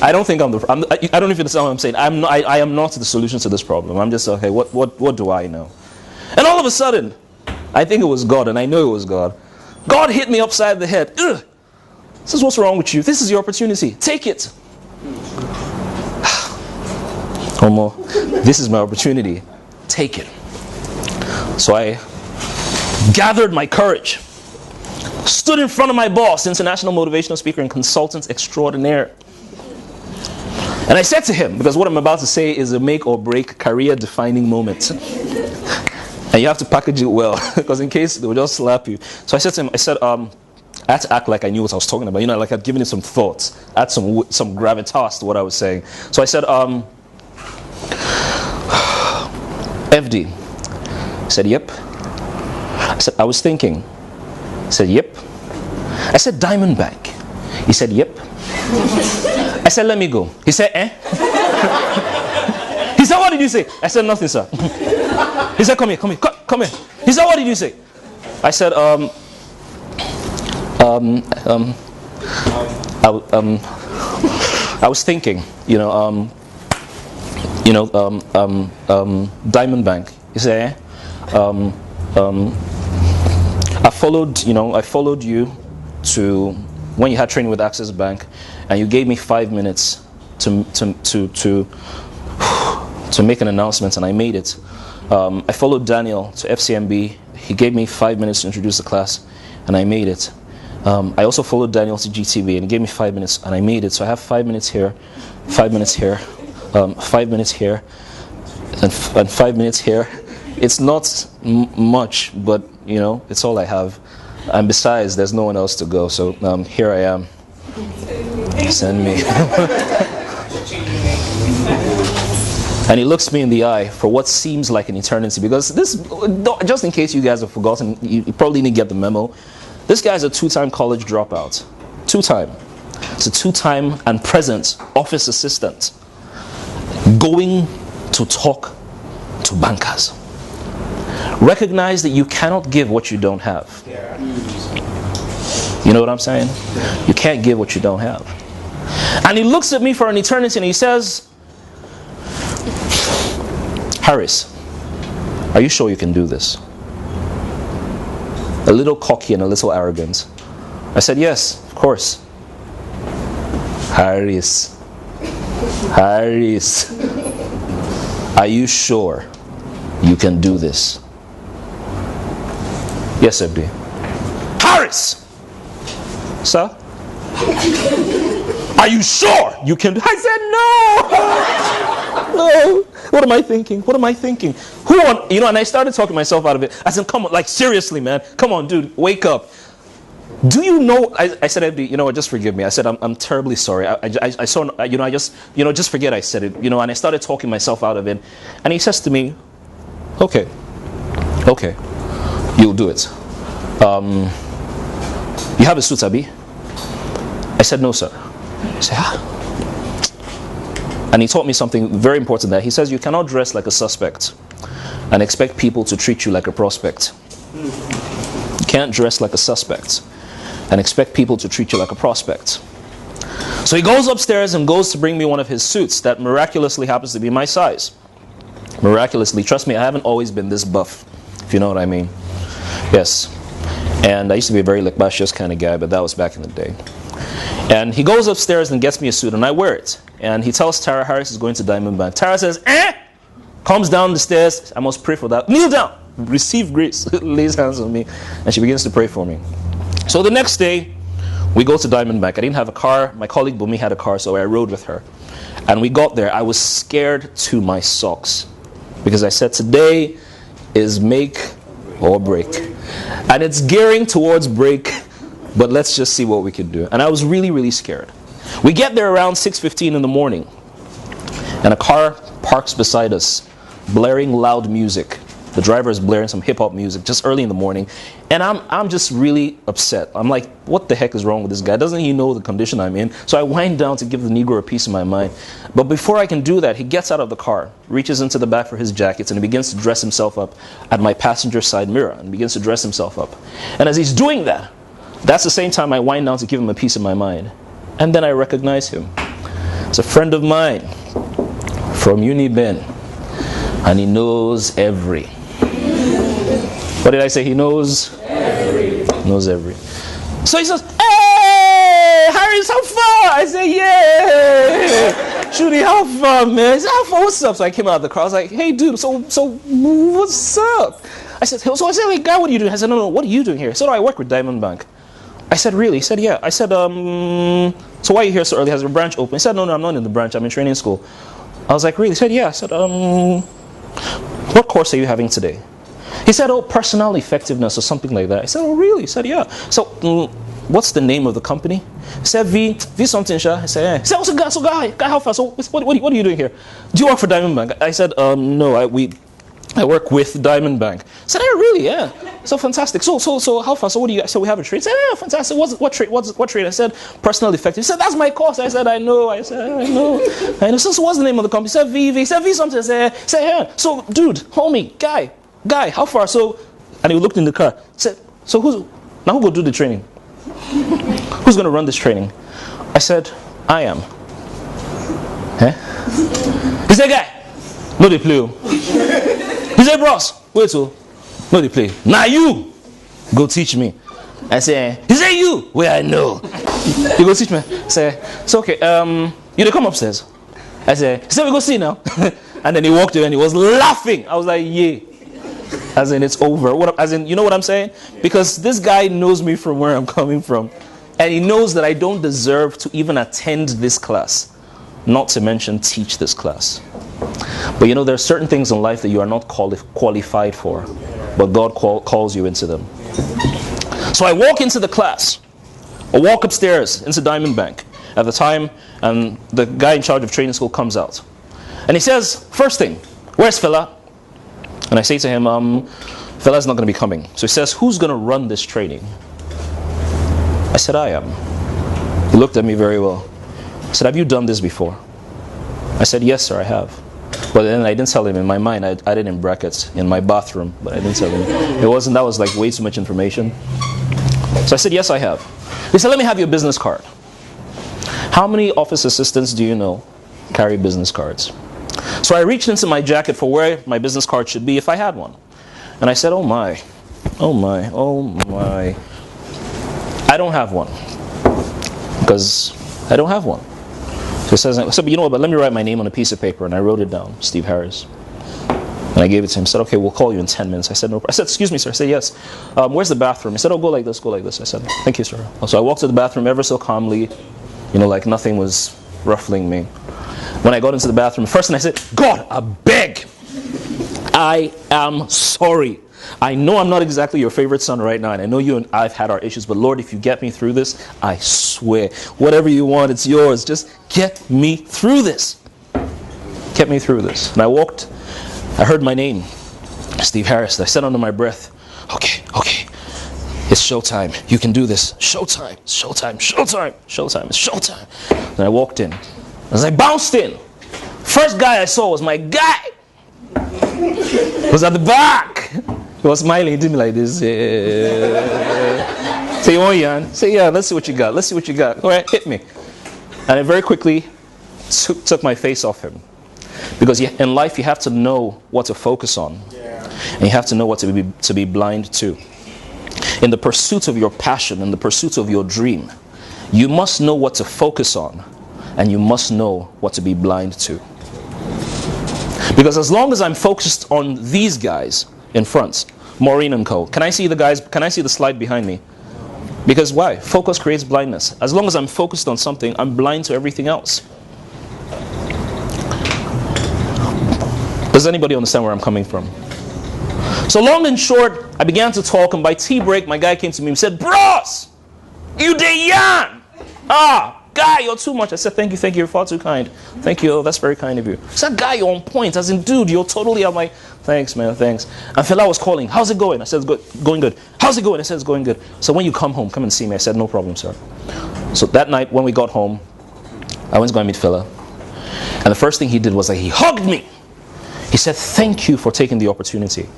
I don't think I don't know if you understand what I'm saying. I am not the solution to this problem. I'm just, okay, what do I know? And all of a sudden, I think it was God, and I know it was God. God hit me upside the head. Ugh. This is what's wrong with you. This is your opportunity. Take it. Homo, this is my opportunity. Take it. So I gathered my courage, stood in front of my boss, international motivational speaker and consultant extraordinaire. And I said to him, because what I'm about to say is a make or break career defining moment. And you have to package it well, because in case they will just slap you. So I said to him, I had to act like I knew what I was talking about. Like I'd given it some thoughts, add some gravitas to what I was saying. So I said, FD. He said, yep. I said, I was thinking. He said, yep. I said, Diamond Bank. He said, yep. I said, let me go. He said, eh? He said, what did you say? I said, nothing, sir. He said, come here. He said, what did you say? I said, I was thinking, Diamond Bank. He said, I followed you to when you had training with Access Bank, and you gave me 5 minutes to make an announcement, and I made it. I followed Daniel to FCMB. He gave me 5 minutes to introduce the class, and I made it. I also followed Daniel to GTB, and he gave me 5 minutes, and I made it. So I have 5 minutes here, 5 minutes here, 5 minutes here, and 5 minutes here. It's not much, but it's all I have. And besides, there's no one else to go. So here I am. Send me. And he looks me in the eye for what seems like an eternity, because this, just in case you guys have forgotten, you probably didn't get the memo. This guy's a 2-time college dropout. 2-time. It's a 2-time and present office assistant going to talk to bankers. Recognize that you cannot give what you don't have. You know what I'm saying? You can't give what you don't have. And he looks at me for an eternity and he says, Harris, are you sure you can do this? A little cocky and a little arrogant. I said, yes, of course. Harris, are you sure you can do this? Yes, FD. Harris! Sir? Are you sure you can do? I said, no! No! What am I thinking? And I started talking myself out of it. I said, come on, like seriously, man. Come on, dude, wake up. Do you know, I said, FD, just forgive me. I said, I'm terribly sorry. I saw, just forget I said it, and I started talking myself out of it. And he says to me, okay, you'll do it. You have a suit, Abi? I said, no, sir. He said, And he taught me something very important there. He says, you cannot dress like a suspect and expect people to treat you like a prospect. You can't dress like a suspect and expect people to treat you like a prospect. So he goes upstairs and goes to bring me one of his suits that miraculously happens to be my size. Miraculously. Trust me, I haven't always been this buff, if you know what I mean. Yes. And I used to be a very licbatious kind of guy, but that was back in the day. And he goes upstairs and gets me a suit, and I wear it. And he tells Tara Harris is going to Diamond Bank. Tara says, comes down the stairs. I must pray for that. Kneel down. Receive grace. Lays hands on me. And she begins to pray for me. So the next day, we go to Diamond Bank. I didn't have a car. My colleague Bumi had a car, so I rode with her. And we got there. I was scared to my socks. Because I said, today is make or break. And it's gearing towards break, but let's just see what we can do. And I was really, really scared. We get there around 6:15 in the morning, and a car parks beside us, blaring loud music. The driver is blaring some hip-hop music just early in the morning, and I'm just really upset. I'm like, what the heck is wrong with this guy? Doesn't he know the condition I'm in? So I wind down to give the Negro a piece of my mind. But before I can do that, he gets out of the car, reaches into the back for his jackets, and he begins to dress himself up at my passenger side mirror, and begins to dress himself up. And as he's doing that, that's the same time I wind down to give him a piece of my mind. And then I recognize him. It's a friend of mine from Uniben, and he knows every. What did I say? He knows every. Knows every. So he says, hey, Harris, how far? I say, yeah. Shooty, how far, man? He said, how far? What's up? So I came out of the car. I was like, hey, dude, so what's up? I said, hey, guy, what are you doing? I said, no, what are you doing here? So I work with Diamond Bank. I said, really? He said, yeah. I said, so why are you here so early? Has your branch open? He said, no, I'm not in the branch. I'm in training school. I was like, really? He said, yeah. I said, what course are you having today? He said, oh, personal effectiveness or something like that. I said, oh, really? He said, yeah. So what's the name of the company? He said, V something, sure. I said, yeah. He said, oh, so guy, how far? So what are you doing here? Do you work for Diamond Bank? I said, no, I work with Diamond Bank. I said, oh, really? Yeah. So fantastic. So how far? So what do you? So we have a trade. I said, yeah, fantastic. What trade? I said, personal effective. He said, that's my course. I said, I know. So what's the name of the company? He said, V. He said, V something. I said, yeah. So dude, homie, guy, how far? So, and he looked in the car. Said, so who go do the training? Who's going to run this training? I said, I am. Huh? He said, guy, no they play. He said, bros, wait till. No they play. Now you go teach me. I say, he said, you? Well, I know. You go teach me. I say, it's okay. You come upstairs. I say, he said, we go see now. And then he walked in and he was laughing. I was like, yeah. As in, it's over. You know what I'm saying? Because this guy knows me from where I'm coming from. And he knows that I don't deserve to even attend this class. Not to mention teach this class. But you know, there are certain things in life that you are not qualified for. But God calls you into them. So I walk into the class. I walk upstairs into Diamond Bank at the time. And the guy in charge of training school comes out. And he says, first thing, where's Fela? And I say to him, Fela's not going to be coming. So he says, who's going to run this training? I said, I am. He looked at me very well. I said, have you done this before? I said, yes, sir, I have. But then I didn't tell him in my mind. I did it in brackets in my bathroom, but I didn't tell him. That was like way too much information. So I said, yes, I have. He said, let me have your business card. How many office assistants do you know carry business cards? So I reached into my jacket for where my business card should be if I had one. And I said, oh my. I don't have one. Because I don't have one. So he says, but you know what, but let me write my name on a piece of paper. And I wrote it down, Steve Harris. And I gave it to him. He said, okay, we'll call you in 10 minutes. I said, no. I said, excuse me, sir. I said, yes. Where's the bathroom? He said, oh, go like this, go like this. I said, thank you, sir. So I walked to the bathroom ever so calmly, like nothing was ruffling me. When I got into the bathroom, first thing I said, God, I beg. I am sorry. I know I'm not exactly your favorite son right now, and I know you and I've had our issues, but Lord, if you get me through this, I swear, whatever you want, it's yours. Just get me through this. Get me through this. And I walked, I heard my name, Steve Harris. I said under my breath, okay, it's showtime. You can do this. Showtime, it's showtime. And I walked in. As I bounced in, first guy I saw was my guy. He was at the back. He was smiling. He did me like this. Say, oh, Jan. Say, yeah, let's see what you got. All right, hit me. And I very quickly took my face off him. Because in life, you have to know what to focus on. And you have to know what to be blind to. In the pursuit of your passion, in the pursuit of your dream, you must know what to focus on. And you must know what to be blind to. Because as long as I'm focused on these guys in front, Maureen and Co. Can I see the slide behind me? Because why? Focus creates blindness. As long as I'm focused on something, I'm blind to everything else. Does anybody understand where I'm coming from? So long and short, I began to talk, and by tea break, my guy came to me and said, bros, you dey yarn. Guy, you're too much. I said, thank you, you're far too kind. Thank you, that's very kind of you. I said, guy, you're on point. As in, dude, you're totally, I'm like, thanks, man, thanks. And Fela was calling, how's it going? I said, it's going good. How's it going? I said, it's going good. So when you come home, come and see me. I said, no problem, sir. So that night, when we got home, I went to go and meet Fela. And the first thing he did was he hugged me. He said, thank you for taking the opportunity.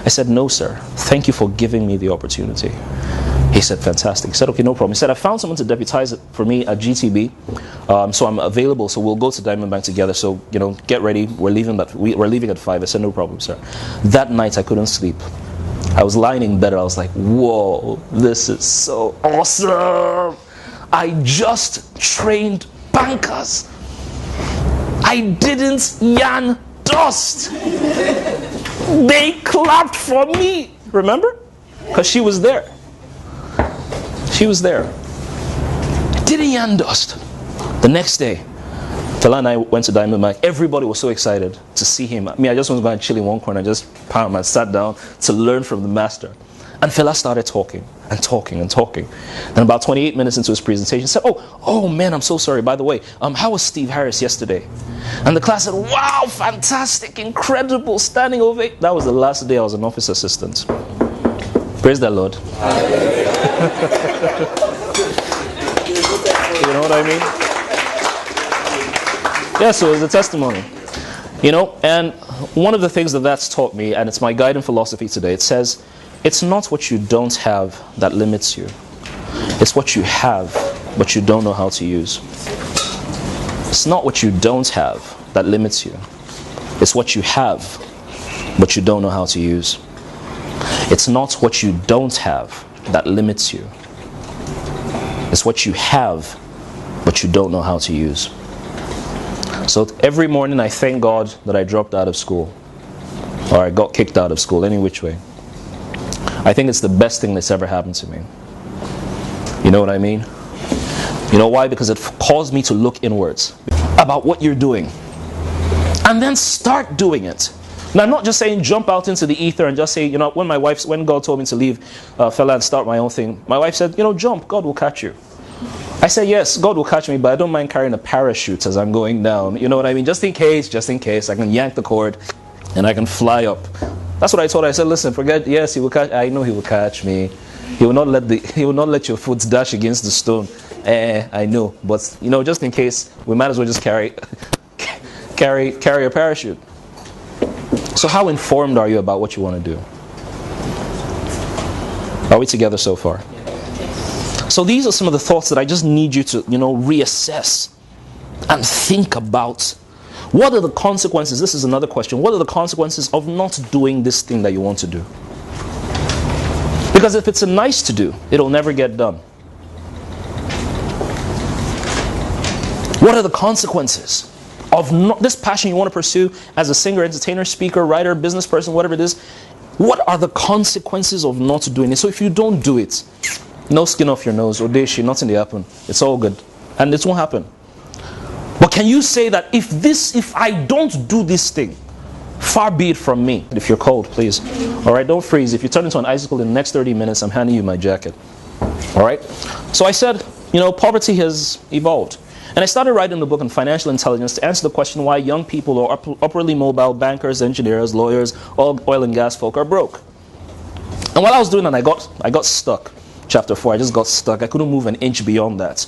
I said, no, sir. Thank you for giving me the opportunity. He said, fantastic. He said, okay, no problem. He said, I found someone to deputize it for me at GTB. So I'm available. So we'll go to Diamond Bank together. So, get ready. We're leaving at 5. I said, no problem, sir. That night, I couldn't sleep. I was lying in bed. I was like, whoa, this is so awesome. I just trained bankers. I didn't yarn dust. They clapped for me. Remember? Because she was there. She was there. Didn't yarn dust. The next day, Fela and I went to Diamond Bank. Everybody was so excited to see him. I just wanted to go and chill in one corner. I just sat down to learn from the master. And Fela started talking and talking and talking. And about 28 minutes into his presentation, he said, oh man, I'm so sorry. By the way, how was Steve Harris yesterday? And the class said, wow, fantastic, incredible, standing ovation. That was the last day I was an office assistant. Praise the Lord. You know what I mean? Yeah, so it's a testimony. You know, and one of the things that that's taught me, and it's my guiding philosophy today, it says, it's not what you don't have that limits you. It's what you have, but you don't know how to use. It's not what you don't have that limits you. It's what you have, but you don't know how to use. It's not what you don't have that limits you. It's what you have, but you don't know how to use. So every morning I thank God that I dropped out of school, or I got kicked out of school, any which way. I think it's the best thing that's ever happened to me. You know what I mean? You know why? Because it caused me to look inwards about what you're doing. And then start doing it. Now, I'm not just saying jump out into the ether and just say, you know, when God told me to leave Fela and start my own thing, my wife said, you know, jump, God will catch you. I said, yes, God will catch me, but I don't mind carrying a parachute as I'm going down. You know what I mean? Just in case, I can yank the cord and I can fly up. That's what I told her. I said, listen, forget, yes, he will catch, I know he will catch me. He will not let your foot dash against the stone. I know, but you know, just in case, we might as well just carry a parachute. So how informed are you about what you want to do? Are we together so far? So these are some of the thoughts that I just need you to, you know, reassess and think about. What are the consequences? This is another question. What are the consequences of not doing this thing that you want to do? Because if it's a nice to do, it'll never get done. What are the consequences of not this passion you want to pursue as a singer, entertainer, speaker, writer, business person, whatever it is? What are the consequences of not doing it? So if you don't do it, no skin off your nose, Odeshi, nothing to happen. It's all good. And it won't happen. But can you say that if I don't do this thing, far be it from me. If you're cold, please. Alright, don't freeze. If you turn into an icicle in the next 30 minutes, I'm handing you my jacket. Alright? So I said, you know, poverty has evolved. And I started writing the book on financial intelligence to answer the question why young people or upwardly mobile bankers, engineers, lawyers, oil and gas folk are broke. And while I was doing that, I got stuck. Chapter 4, I just got stuck. I couldn't move an inch beyond that.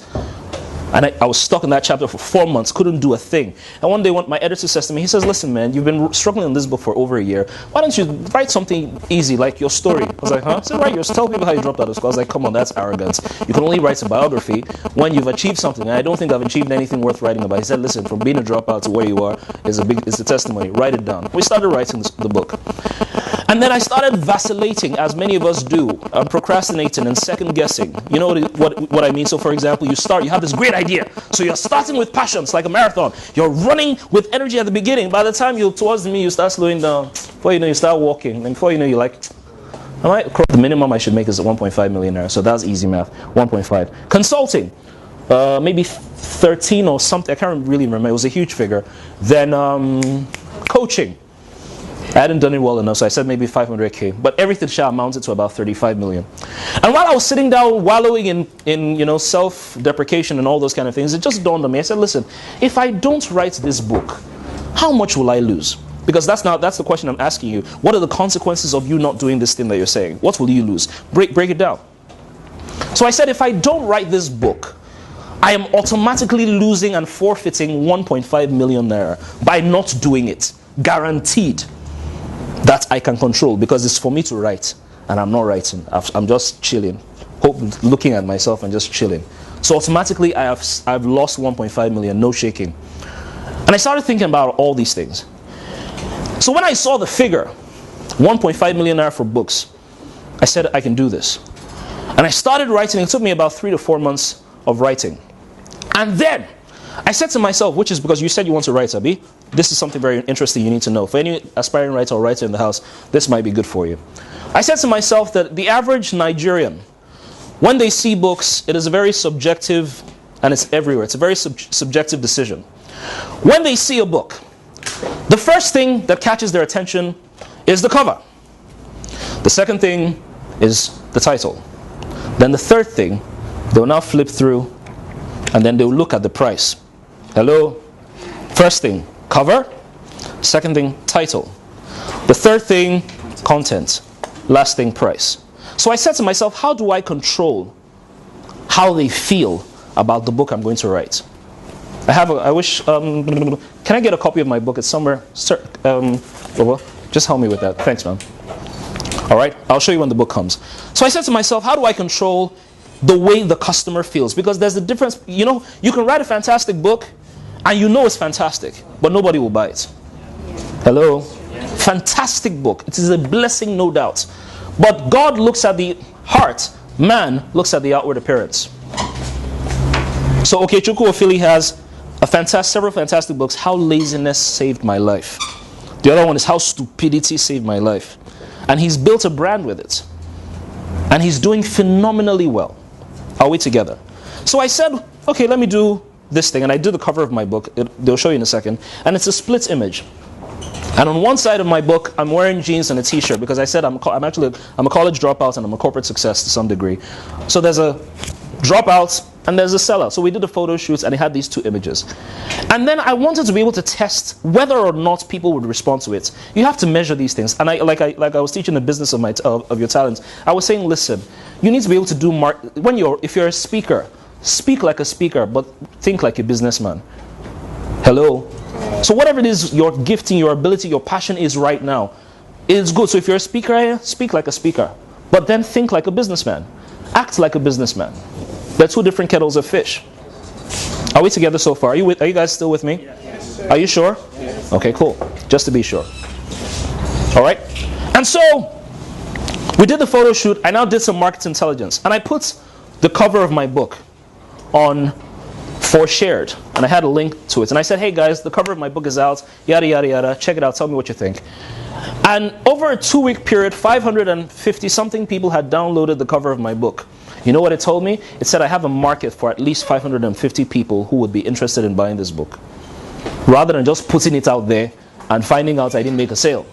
And I was stuck in that chapter for 4 months, couldn't do a thing. And one day my editor says to me, he says, listen man, you've been struggling on this book for over a year. Why don't you write something easy like your story? I was like, huh? He said, write yours. Tell people how you dropped out of school. I was like, come on, that's arrogance. You can only write a biography when you've achieved something. And I don't think I've achieved anything worth writing about. He said, listen, from being a dropout to where you are is a testimony. Write it down. We started writing the book. And then I started vacillating, as many of us do, procrastinating and second guessing. You know what I mean? So for example, you have this great idea. So you're starting with passion, it's like a marathon. You're running with energy at the beginning. By the time you're towards the you start slowing down. Before you know, you start walking. And before you know, you're like, the minimum I should make is 1.5 million naira. So that's easy math. 1.5. Consulting, maybe 13 or something. I can't really remember. It was a huge figure. Then coaching. I hadn't done it well enough, so I said maybe 500k. But everything shall amounted to about 35 million. And while I was sitting down wallowing in you know, self-deprecation and all those kind of things, it just dawned on me. I said, listen, if I don't write this book, how much will I lose? Because that's the question I'm asking you. What are the consequences of you not doing this thing that you're saying? What will you lose? Break it down. So I said, if I don't write this book, I am automatically losing and forfeiting 1.5 million naira by not doing it. Guaranteed. That I can control, because it's for me to write and I'm not writing. I'm just chilling, looking at myself and just chilling. So automatically I've lost 1.5 million, no shaking. And I started thinking about all these things. So when I saw the figure, 1.5 million naira for books, I said I can do this. And I started writing. It took me about 3 to 4 months of writing. And then I said to myself, which is because you said you want to write, Abi, this is something very interesting you need to know. For any aspiring writer or writer in the house, this might be good for you. I said to myself that the average Nigerian, when they see books, it is a very subjective, and it's everywhere, it's a very subjective decision. When they see a book, the first thing that catches their attention is the cover. The second thing is the title. Then the third thing, they'll now flip through and then they'll look at the price. Hello? First thing, cover. Second thing, title. The third thing, content. Last thing, price. So I said to myself, how do I control how they feel about the book I'm going to write? I wish, can I get a copy of my book? It's somewhere. Just help me with that. Thanks, man. All right, I'll show you when the book comes. So I said to myself, how do I control the way the customer feels? Because there's a difference. You know, you can write a fantastic book and you know it's fantastic, but nobody will buy it. Hello? Fantastic book. It is a blessing, no doubt. But God looks at the heart. Man looks at the outward appearance. So Okechukwu Ofili has several fantastic books. How laziness saved my life. The other one is How stupidity saved my life. And he's built a brand with it. And he's doing phenomenally well. Are we together? So I said, okay, let me do this thing. And I did the cover of my book. They'll show you in a second. And it's a split image. And on one side of my book, I'm wearing jeans and a t-shirt because I said I'm a college dropout and I'm a corporate success to some degree. So there's a dropout and there's a sellout. So we did the photo shoots and it had these two images. And then I wanted to be able to test whether or not people would respond to it. You have to measure these things. And I was teaching the business of your talents. I was saying, listen, you need to be able to do if you're a speaker, speak like a speaker, but think like a businessman. Hello? So whatever it is, your gifting, your ability, your passion is right now, it's good. So if you're a speaker, speak like a speaker. But then think like a businessman. Act like a businessman. They're two different kettles of fish. Are we together so far? Are you guys still with me? Yes, sir. Are you sure? Yes. Okay, cool. Just to be sure. All right? And so, we did the photo shoot. I now did some market intelligence. And I put the cover of my book on for shared, and I had a link to it. And I said, hey guys, the cover of my book is out, yada, yada, yada. Check it out. Tell me what you think. And over a 2-week period, 550-something people had downloaded the cover of my book. You know what it told me? It said I have a market for at least 550 people who would be interested in buying this book. Rather than just putting it out there and finding out I didn't make a sale.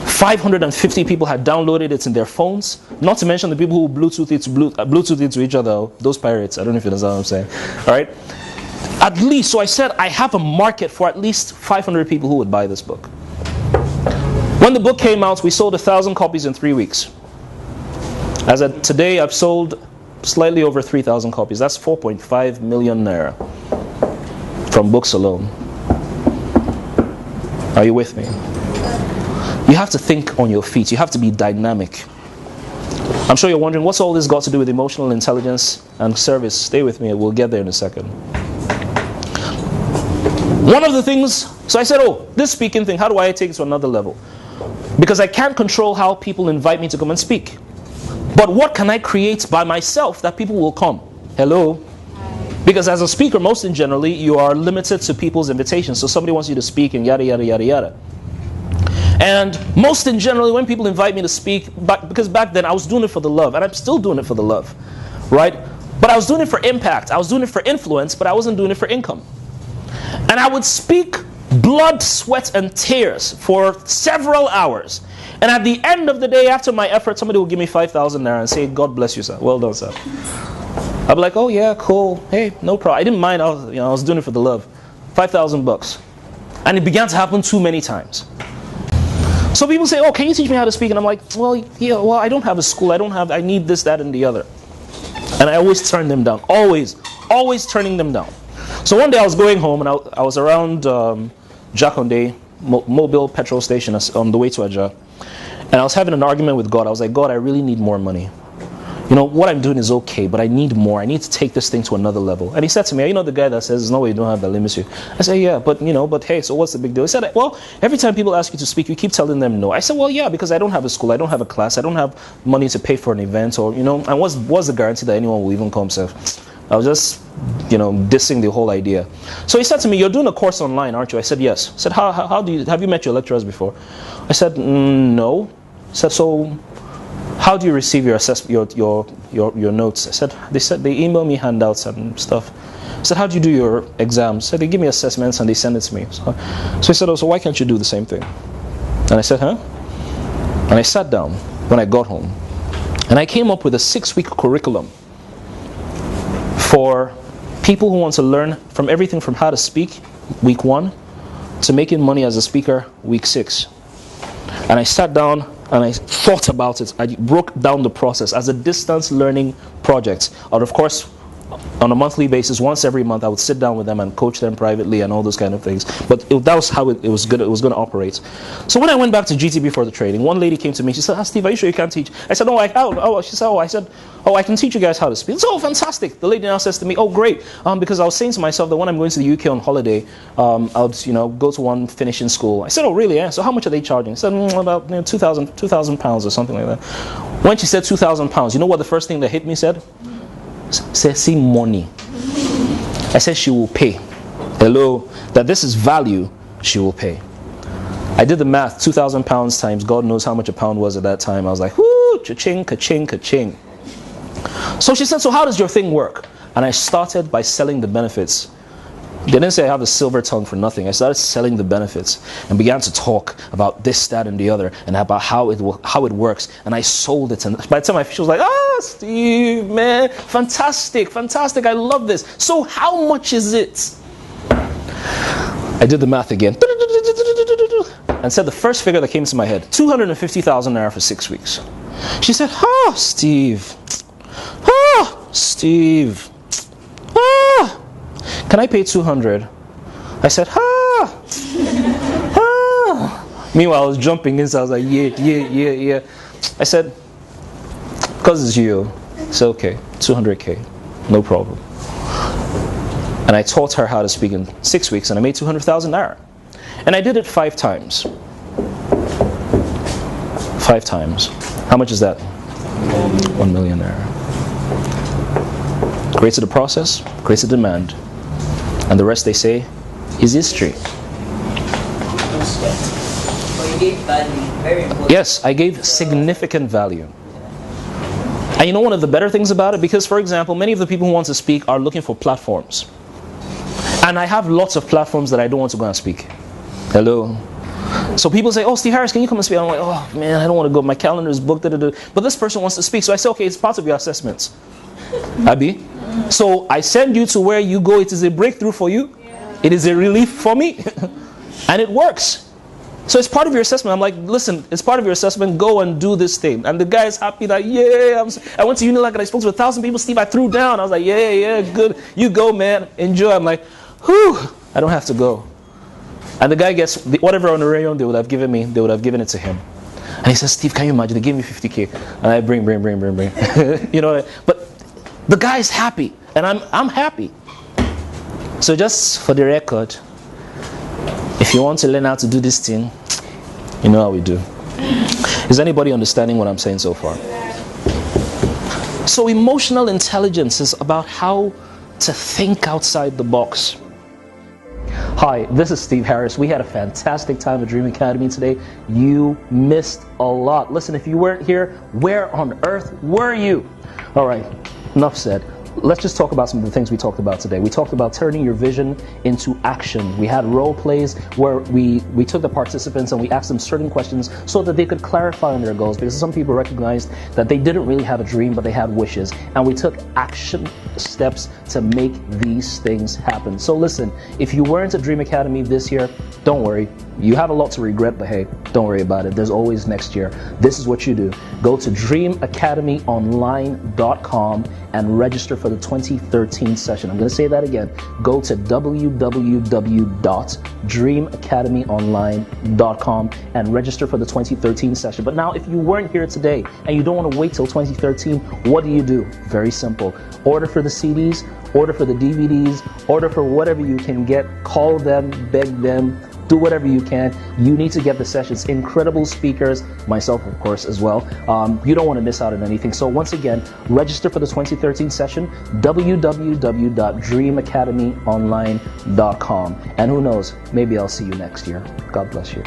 550 people had downloaded it in their phones. Not to mention the people who Bluetooth it to each other. Those pirates. I don't know if you understand what I'm saying. All right? At least, so I said I have a market for at least 500 people who would buy this book. When the book came out, we sold 1,000 copies in 3 weeks. As of today, I've sold slightly over 3,000 copies. That's 4.5 million naira from books alone. Are you with me? You have to think on your feet. You have to be dynamic. I'm sure you're wondering, what's all this got to do with emotional intelligence and service? Stay with me. We'll get there in a second. One of the things, so I said, oh, this speaking thing, how do I take it to another level? Because I can't control how people invite me to come and speak. But what can I create by myself that people will come? Hello? Because as a speaker, most in generally, you are limited to people's invitations. So somebody wants you to speak and yada, yada, yada, yada. And most in generally, when people invite me to speak, because back then I was doing it for the love, and I'm still doing it for the love, right? But I was doing it for impact. I was doing it for influence, but I wasn't doing it for income. And I would speak blood, sweat, and tears for several hours. And at the end of the day, after my effort, somebody will give me 5,000 naira and say, God bless you, sir. Well done, sir. I'll be like, oh yeah, cool. Hey, no problem. I didn't mind. I was doing it for the love. 5,000 bucks. And it began to happen too many times. So people say, oh, can you teach me how to speak? And I'm like, well, yeah, well, I don't have a school. I need this, that, and the other. And I always turn them down. Always turning them down. So one day I was going home and I was around Jakonde, Mobile petrol station on the way to Aja. And I was having an argument with God. I was like, God, I really need more money. You know, what I'm doing is okay, but I need more. I need to take this thing to another level. And he said to me, you know the guy that says, there's no way you don't have that limits you. I said, yeah, but hey, so what's the big deal? He said, well, every time people ask you to speak, you keep telling them no. I said, well, yeah, because I don't have a school, I don't have a class, I don't have money to pay for an event, or, and what's the guarantee that anyone will even come, sir? I was just, dissing the whole idea. So he said to me, you're doing a course online, aren't you? I said, yes. He said, how do you, have you met your lecturers before? I said, no. He said, so how do you receive your your notes? I said, they email me handouts and stuff. I said, how do you do your exams? I said, they give me assessments and they send it to me. So he said, oh, so why can't you do the same thing? And I said, huh? And I sat down when I got home. And I came up with a 6-week curriculum for people who want to learn from everything from how to speak, week 1, to making money as a speaker, week 6. And I sat down and I thought about it. I broke down the process as a distance learning project. And of course, on a monthly basis, once every month, I would sit down with them and coach them privately and all those kind of things. But that was how it was going to operate. So when I went back to GTB for the training, one lady came to me. She said, Steve, are you sure you can't teach? I said, no, I can. She said, I can teach you guys how to speak. So fantastic. The lady now says to me, oh, great. Because I was saying to myself that when I'm going to the UK on holiday, I would go to one finishing school. I said, oh, really? Yeah. So how much are they charging? I said, about £2,000 or something like that. When she said £2,000, you know what the first thing that hit me said? See money. I said she will pay. Hello, that this is value, she will pay. I did the math, £2,000 times God knows how much a pound was at that time. I was like, whoo, ka-ching, ka-ching, ka-ching. So she said, so how does your thing work? And I started by selling the benefits. They didn't say I have a silver tongue for nothing. I started selling the benefits and began to talk about this, that, and the other, and about how it works. And I sold it. And by the time she was like, Steve, man, fantastic, I love this. So how much is it? I did the math again and said the first figure that came to my head, 250,000 naira for 6 weeks. She said, Steve. Can I pay 200? I said, Meanwhile, I was jumping in, so I was like, yeah. I said, because it's you, it's okay, 200K, no problem. And I taught her how to speak in 6 weeks, and I made 200,000 naira. And I did it 5 times. 5 times. How much is that? 1 million naira. Created a process, creates a demand. And the rest, they say, is history. But you gave value, very important. Yes, I gave significant value. And you know one of the better things about it? Because, for example, many of the people who want to speak are looking for platforms. And I have lots of platforms that I don't want to go and speak. Hello? So people say, Steve Harris, can you come and speak? I'm like, oh man, I don't want to go. My calendar is booked. But this person wants to speak. So I say, okay, it's part of your assessments. Abi? So I send you to where you go. It is a breakthrough for you. It is a relief for me. And it works. So it's part of your assessment. I'm like, listen, it's part of your assessment. Go and do this thing. And the guy is happy that, I went to Unilag and I spoke to 1,000 people. Steve, I threw down. I was like, yeah, good. You go, man. Enjoy. I'm like, whew, I don't have to go. And the guy gets whatever honorarium they would have given me, they would have given it to him. And he says, Steve, can you imagine? They gave me 50K. And I bring. You know, but the guy is happy. And I'm happy. So just for the record, if you want to learn how to do this thing, you know how we do. Is anybody understanding what I'm saying so far? So emotional intelligence is about how to think outside the box. Hi, this is Steve Harris. We had a fantastic time at Dream Academy today. You missed a lot. Listen, if you weren't here, where on earth were you? All right, enough said. Let's just talk about some of the things we talked about today. We talked about turning your vision into action. We had role plays where we took the participants and we asked them certain questions so that they could clarify on their goals, because some people recognized that they didn't really have a dream, but they had wishes. And we took action steps to make these things happen. So listen, if you weren't at Dream Academy this year, don't worry. You have a lot to regret, but hey, don't worry about it. There's always next year. This is what you do. Go to dreamacademyonline.com and register for the 2013 session. I'm going to say that again. Go to www.dreamacademyonline.com and register for the 2013 session. But now, if you weren't here today and you don't want to wait till 2013, what do? Very simple. Order for the CDs, order for the DVDs, order for whatever you can get. Call them, beg them. Do whatever you can. You need to get the sessions. Incredible speakers, myself of course as well. You don't want to miss out on anything. So once again, register for the 2013 session, www.dreamacademyonline.com. And who knows, maybe I'll see you next year. God bless you.